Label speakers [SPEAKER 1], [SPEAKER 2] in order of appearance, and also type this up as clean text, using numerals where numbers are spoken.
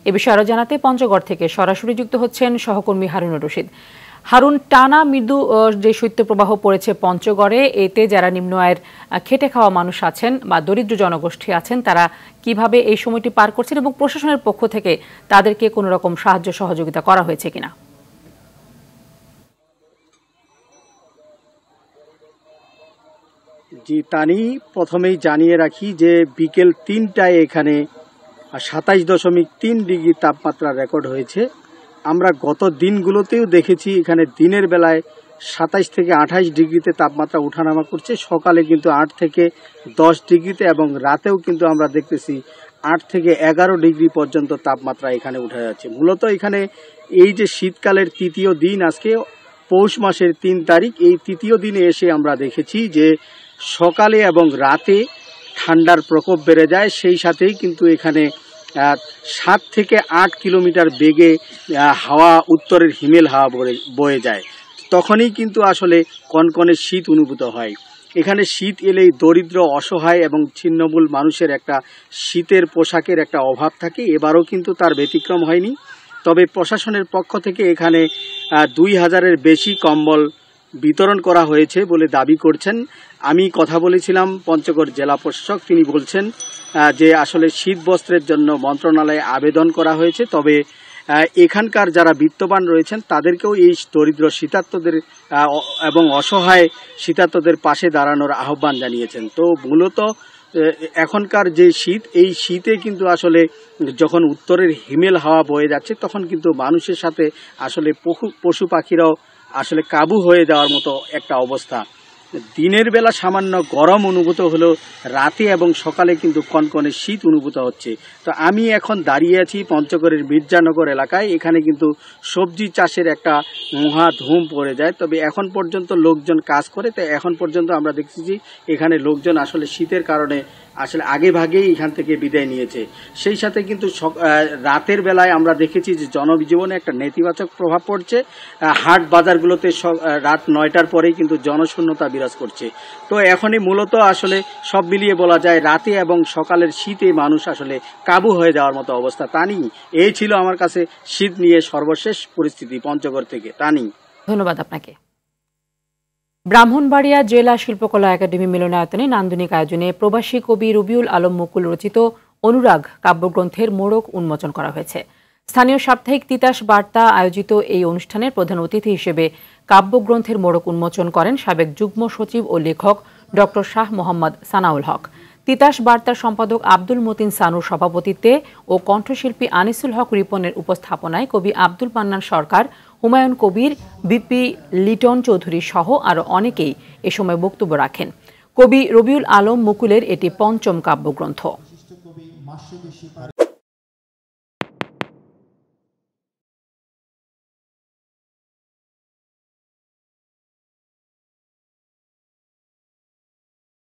[SPEAKER 1] এ বিষয়ে আরো জানাতে পঞ্চগড় থেকে সরাসরি যুক্ত হচ্ছেন সহকর্মী হারুনুর রশিদ। হারুন, টানা মৃদু যে শৈত্যপ্রবাহ পড়েছে পঞ্চগড়ে, এতে যারা নিম্ন আয়ের খেটে খাওয়া মানুষ আছেন বা দরিদ্র জনগোষ্ঠী আছেন তারা কিভাবে এই সময়টি পার করছেন এবং প্রশাসনের পক্ষ থেকে তাদেরকে কোনো রকম সাহায্য সহযোগিতা করা হয়েছে কিনা?
[SPEAKER 2] জি তানি, প্রথমেই জানিয়ে রাখি যে বিকেল ৩টায় এখানে ২৭.৩ ডিগ্রি তাপমাত্রা রেকর্ড হয়েছে। আমরা গত দিনগুলোতেও দেখেছি এখানে দিনের বেলায় ২৭ থেকে ২৮ ডিগ্রিতে তাপমাত্রা ওঠানামা করছে, সকালে কিন্তু ৮ থেকে ১০ ডিগ্রিতে এবং রাতেও কিন্তু আমরা দেখতেছি ৮ থেকে ১১ ডিগ্রি পর্যন্ত তাপমাত্রা এখানে উঠে যাচ্ছে। মূলত এখানে এই যে শীতকালের তৃতীয় দিন, আজকে পৌষ মাসের ৩ তারিখ, এই তৃতীয় দিনে এসে আমরা দেখেছি যে সকালে এবং রাতে ঠান্ডার প্রকোপ বেড়ে যায়। সেই সাথেই কিন্তু এখানে ৭ থেকে ৮ কিলোমিটার বেগে হাওয়া, উত্তরের হিমেল হাওয়া বয়ে যায়। তখনই কিন্তু আসলে কনকনে শীত অনুভূত হয়। এখানে শীত এলেই দরিদ্র, অসহায় এবং ছিন্নমূল মানুষের একটা শীতের পোশাকের একটা অভাব থাকে। এবারও কিন্তু তার ব্যতিক্রম হয়নি। তবে প্রশাসনের পক্ষ থেকে এখানে ২,০০০-এর বেশি কম্বল বিতরণ করা হয়েছে বলে দাবি করছেন। আমি কথা বলেছিলাম পঞ্চগড় জেলা প্রশাসক, তিনি বলছেন যে আসলে শীত বস্ত্রের জন্য মন্ত্রণালয়ে আবেদন করা হয়েছে, তবে এখানকার যারা বিত্তবান রয়েছেন তাদেরকেও এই দরিদ্র শীতার্তদের এবং অসহায় শীতার্তদের পাশে দাঁড়ানোর আহ্বান জানিয়েছেন। তো মূলত এখনকার যে শীত, এই শীতে কিন্তু আসলে যখন উত্তরের হিমেল হাওয়া বয়ে যাচ্ছে তখন কিন্তু মানুষের সাথে আসলে পশু পাখিরাও আসলে কাবু হয়ে যাওয়ার মতো একটা অবস্থা। দিনের বেলা সামান্য গরম অনুভূত হলেও রাতে এবং সকালে কিন্তু কনকনে শীত অনুভূত হচ্ছে। তো আমি এখন দাঁড়িয়ে আছি পঞ্চগড়ের মির্জানগর এলাকায়। এখানে কিন্তু সবজি চাষের একটা মহা ধুম পড়ে যায়, তবে এখন পর্যন্ত লোকজন কাজ করে। তো এখন পর্যন্ত আমরা দেখছি এখানে লোকজন আসলে শীতের কারণে আসলে আগে ভাগেই এখান থেকে বিদায় নিয়েছে। সেই সাথে কিন্তু রাতের বেলায় আমরা দেখেছি যে জনজীবনে একটা নেতিবাচক প্রভাব পড়ছে। হাট বাজারগুলোতে রাত ৯টার পরেই কিন্তু জনশূন্যতা বিরাজ করছে। তো এখনই মূলত আসলে সব মিলিয়ে বলা যায় রাতে এবং সকালের শীতে মানুষ আসলে কাবু হয়ে যাওয়ার মতো অবস্থা। তানি, এই ছিল আমার কাছে শীত নিয়ে সর্বশেষ পরিস্থিতি পঞ্চগড় থেকে। তানি,
[SPEAKER 1] ধন্যবাদ আপনাকে। ব্রাহ্মণবাড়িয়া জেলা শিল্পকলা একাডেমি মিলনায়তনে নান্দনিক আয়োজনে প্রবাসী কবি রবিউল আলম মুকুল রচিত অনুরাগ কাব্যগ্রন্থের মোড়ক উন্মোচন করা হয়েছে। স্থানীয় সাপ্তাহিক তিতাস বার্তা আয়োজিত এই অনুষ্ঠানের প্রধান অতিথি হিসেবে কাব্যগ্রন্থের মোড়ক উন্মোচন করেন সাবেক যুগ্ম সচিব ও লেখক ডক্টর শাহ মোহাম্মদ সানাউল হক। তিতাস বার্তার সম্পাদক আব্দুল মতিন সানুর সভাপতিত্বে ও কণ্ঠশিল্পী আনিসুল হক রিপনের উপস্থাপনায় কবি আব্দুল মান্নান সরকার, হুমায়ুন কবির, বিপি লিটন চৌধুরী সহ আরও অনেকেই এ সময় বক্তব্য রাখেন। কবি রবিউল আলম মুকুলের এটি পঞ্চম কাব্যগ্রন্থ।